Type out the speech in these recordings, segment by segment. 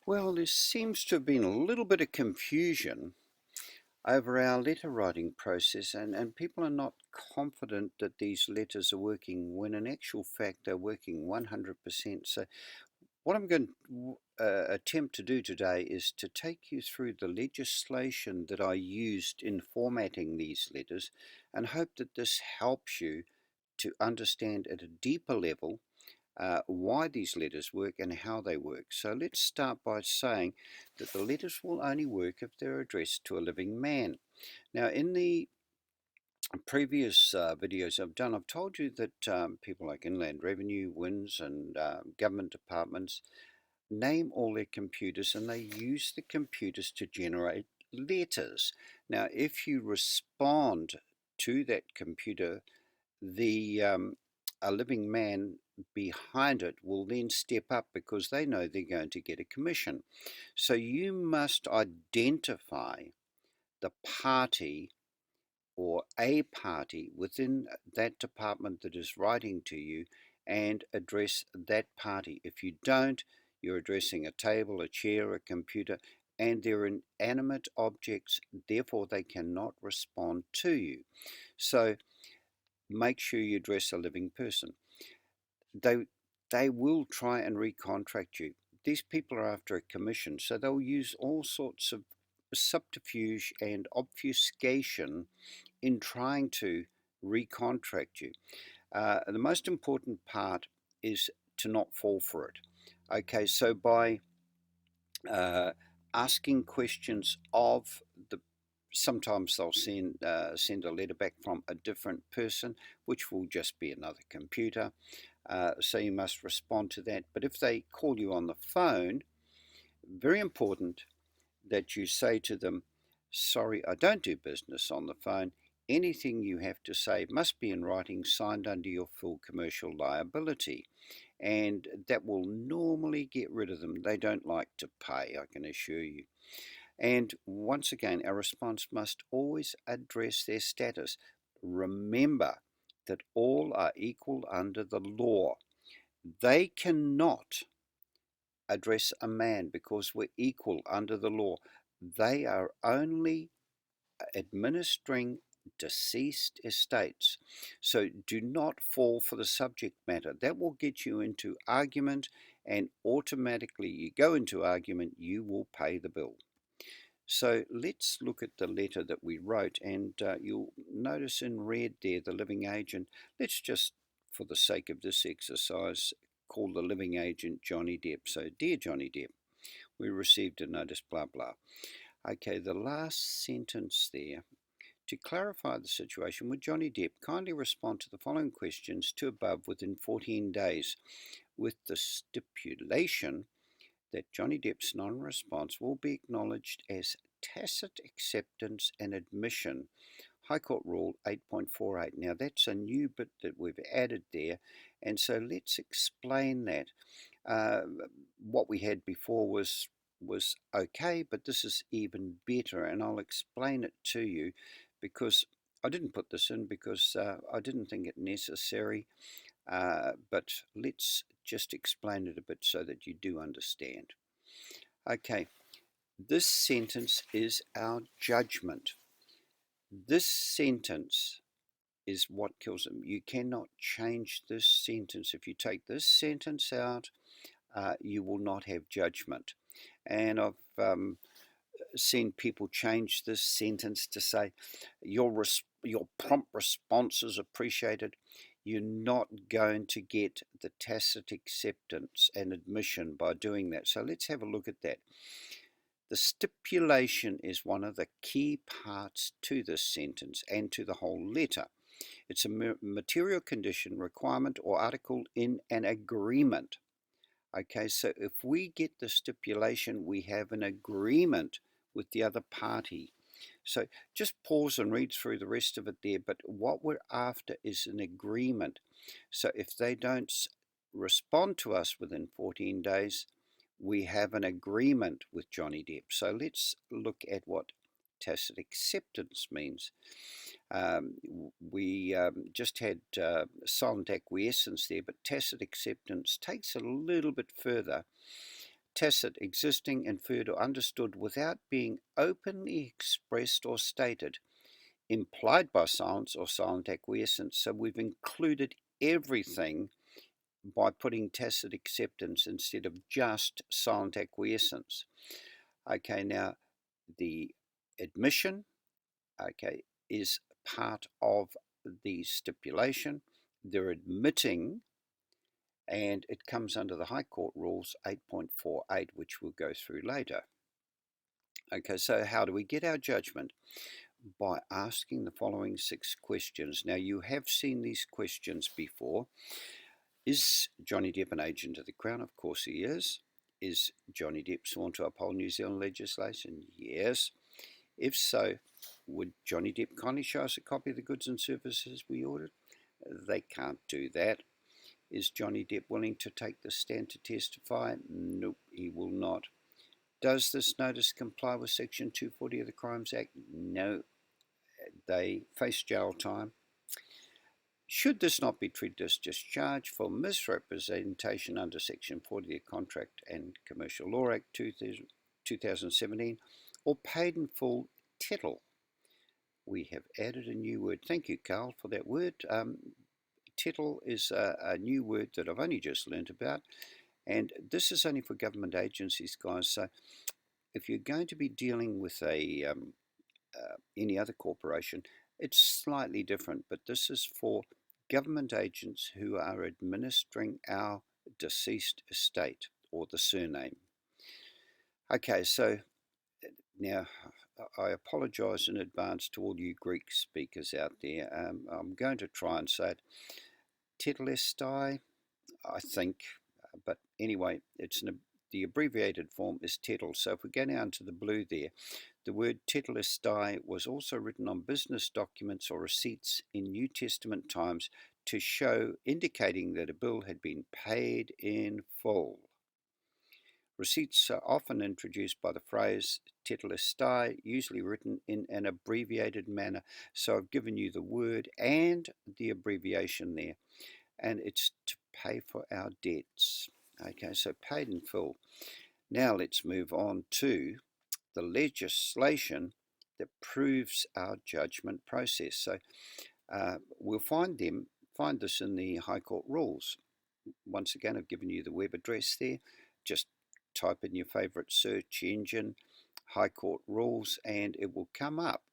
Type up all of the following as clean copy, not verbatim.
Well, there seems to have been a little bit of confusion over our letter writing process, and people are not confident that these letters are working when in actual fact they're working 100%. So, what I'm going to attempt to do today is to take you through the legislation that I used in formatting these letters and hope that this helps you to understand at a deeper level why these letters work and how they work. So let's start by saying that the letters will only work if they're addressed to a living man. Now, in the previous videos I've done, I've told you that people like Inland Revenue, WINS, and government departments name all their computers and they use the computers to generate letters. Now, if you respond to that computer, the a living man behind it will then step up because they know they're going to get a commission. So you must identify the party or a party within that department that is writing to you and address that party. If you don't, you're addressing a table, a chair, a computer, and they're inanimate objects, therefore they cannot respond to you. So make sure you address a living person. They they will try and recontract you. These people are after a commission, so they'll use all sorts of subterfuge and obfuscation in trying to recontract you. The most important part is to not fall for it. Okay, so by uh, asking questions of the sometimes they'll send a letter back from a different person, which will just be another computer. So you must respond to that. But if they call you on the phone, very important that you say to them, sorry, I don't do business on the phone. Anything you have to say must be in writing, signed under your full commercial liability. And that will normally get rid of them. They don't like to pay, I can assure you. And once again, our response must always address their status. Remember that all are equal under the law. They cannot address a man because we're equal under the law. They are only administering deceased estates. So do not fall for the subject matter. That will get you into argument, and automatically you go into argument, you will pay the bill. So let's look at the letter that we wrote, and you'll notice in red there the living agent. Let's just, for the sake of this exercise, call the living agent Johnny Depp. So, dear Johnny Depp, we received a notice, blah, blah. Okay, the last sentence there. To clarify the situation, would Johnny Depp kindly respond to the following questions to above within 14 days, with the stipulation that Johnny Depp's non-response will be acknowledged as tacit acceptance and admission. High Court Rule 8.48. Now that's a new bit that we've added there, and so let's explain that. Uh, what we had before was okay, but this is even better, and I'll explain it to you because I didn't put this in because I didn't think it necessary. But let's just explain it a bit so that you do understand. Okay, this sentence is our judgment. This sentence is what kills them. You cannot change this sentence. If you take this sentence out, you will not have judgment. And I've seen people change this sentence to say, your prompt response is appreciated. You're not going to get the tacit acceptance and admission by doing that. So let's have a look at that. The stipulation is one of the key parts to this sentence and to the whole letter. It's a material condition, requirement, or article in an agreement. Okay, so if we get the stipulation, we have an agreement with the other party. So just pause and read through the rest of it there, but what we're after is an agreement. So if they don't respond to us within 14 days, we have an agreement with Johnny Depp. So let's look at what tacit acceptance means. We just had silent acquiescence there, but tacit acceptance takes it a little bit further. tacit, existing, inferred, or understood without being openly expressed or stated, implied by silence or silent acquiescence. So we've included everything by putting tacit acceptance instead of just silent acquiescence. Okay, now the admission, okay, is part of the stipulation. They're admitting, and it comes under the High Court Rules 8.48, which we'll go through later. Okay, so how do we get our judgment? By asking the following 6 questions. Now, you have seen these questions before. Is Johnny Depp an agent of the Crown? Of course he is. Is Johnny Depp sworn to uphold New Zealand legislation? Yes. If so, would Johnny Depp kindly show us a copy of the goods and services we ordered? They can't do that. Is Johnny Depp willing to take the stand to testify? Nope, he will not. Does this notice comply with Section 240 of the Crimes Act? No, they face jail time. Should this not be treated as discharge for misrepresentation under Section 40 of the Contract and Commercial Law Act 2017, or paid in full tittle? We have added a new word. Thank you, Carl, for that word. Tittle is a new word that I've only just learnt about, and this is only for government agencies, guys. So if you're going to be dealing with any other corporation, it's slightly different, but this is for government agents who are administering our deceased estate or the surname. Okay, so now I apologise in advance to all you Greek speakers out there. I'm going to try and say it. Tetelestai, I think, but anyway, the abbreviated form is TETL. So if we go down to the blue there, the word tetelestai was also written on business documents or receipts in New Testament times to show, indicating that a bill had been paid in full. Receipts are often introduced by the phrase tetelestai, usually written in an abbreviated manner. So I've given you the word and the abbreviation there, and it's to pay for our debts. Okay, so paid in full. Now let's move on to the legislation that proves our judgment process. So we'll find this in the High Court Rules. Once again, I've given you the web address there. Just type in your favourite search engine, High Court Rules, and it will come up.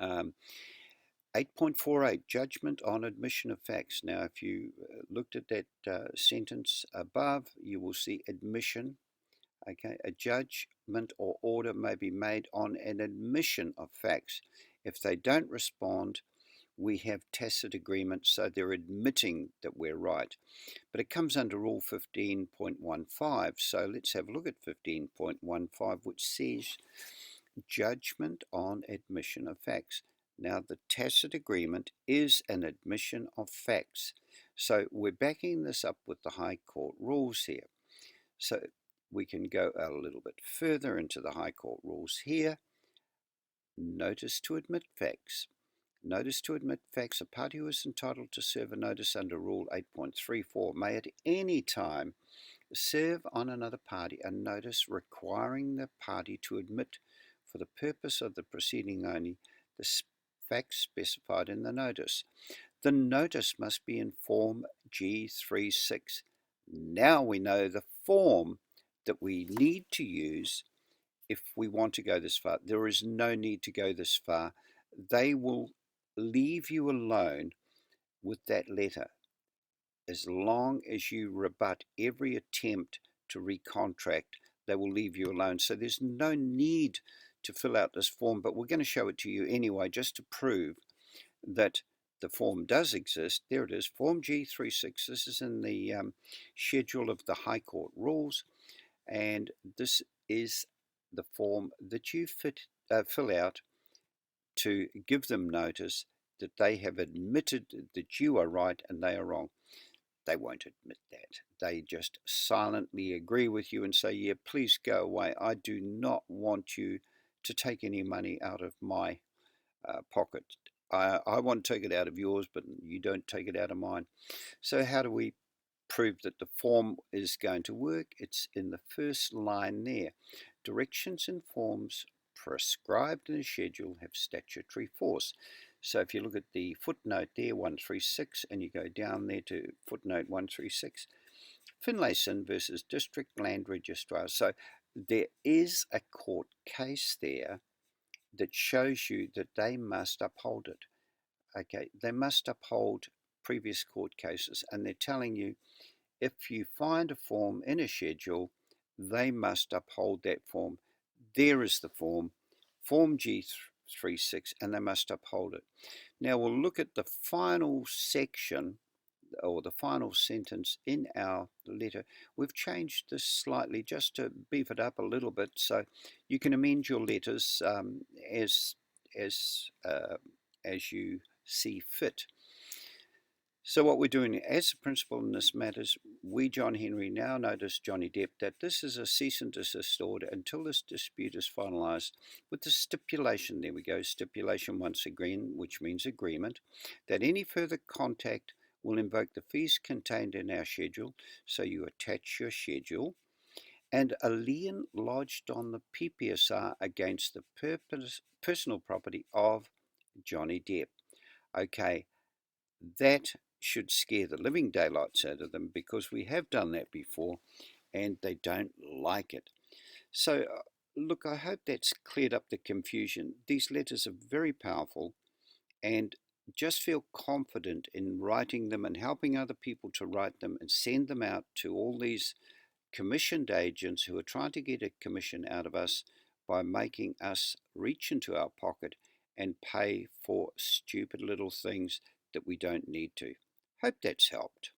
8.48, Judgment on Admission of Facts. Now, if you looked at that sentence above, you will see admission. Okay, a judgment or order may be made on an admission of facts. If they don't respond, we have tacit agreement, so they're admitting that we're right. But it comes under Rule 15.15, so let's have a look at 15.15, which says judgment on admission of facts. Now, the tacit agreement is an admission of facts. So we're backing this up with the High Court Rules here. So we can go a little bit further into the High Court Rules here. Notice to admit facts. Notice to admit facts. A party who is entitled to serve a notice under Rule 8.34 may at any time serve on another party a notice requiring the party to admit, for the purpose of the proceeding only, the facts specified in the notice. The notice must be in Form G36. Now we know the form that we need to use if we want to go this far. There is no need to go this far. They will leave you alone with that letter as long as you rebut every attempt to recontract. They will leave you alone. So there's no need to fill out this form, but we're going to show it to you anyway, just to prove that the form does exist. There it is, Form G36. This is in the schedule of the High Court Rules, and this is the form that you fill out to give them notice that they have admitted that you are right and they are wrong. They won't admit that. They just silently agree with you and say, yeah, please go away. I do not want you to take any money out of my pocket. I want to take it out of yours, but you don't take it out of mine. So how do we prove that the form is going to work, it's in the first line there. Directions and forms prescribed in a schedule have statutory force. So if you look at the footnote there, 136, and you go down there to footnote 136, Finlayson versus District Land Registrar. So there is a court case there that shows you that they must uphold it. Okay, they must uphold previous court cases, and they're telling you if you find a form in a schedule, they must uphold that form. There is the form, Form G36, and they must uphold it. Now we'll look at the final section or the final sentence in our letter. We've changed this slightly just to beef it up a little bit, so you can amend your letters as as uh, as you see fit. So what we're doing as a principal in this matters, we, John Henry, now notice Johnny Depp that this is a cease and desist order until this dispute is finalised with the stipulation, there we go, stipulation once again, which means agreement, that any further contact will invoke the fees contained in our schedule, so you attach your schedule, and a lien lodged on the PPSR against the personal property of Johnny Depp. Okay, that should scare the living daylights out of them because we have done that before and they don't like it. So, look, I hope that's cleared up the confusion. These letters are very powerful, and just feel confident in writing them and helping other people to write them and send them out to all these commissioned agents who are trying to get a commission out of us by making us reach into our pocket and pay for stupid little things that we don't need to. Hope that's helped.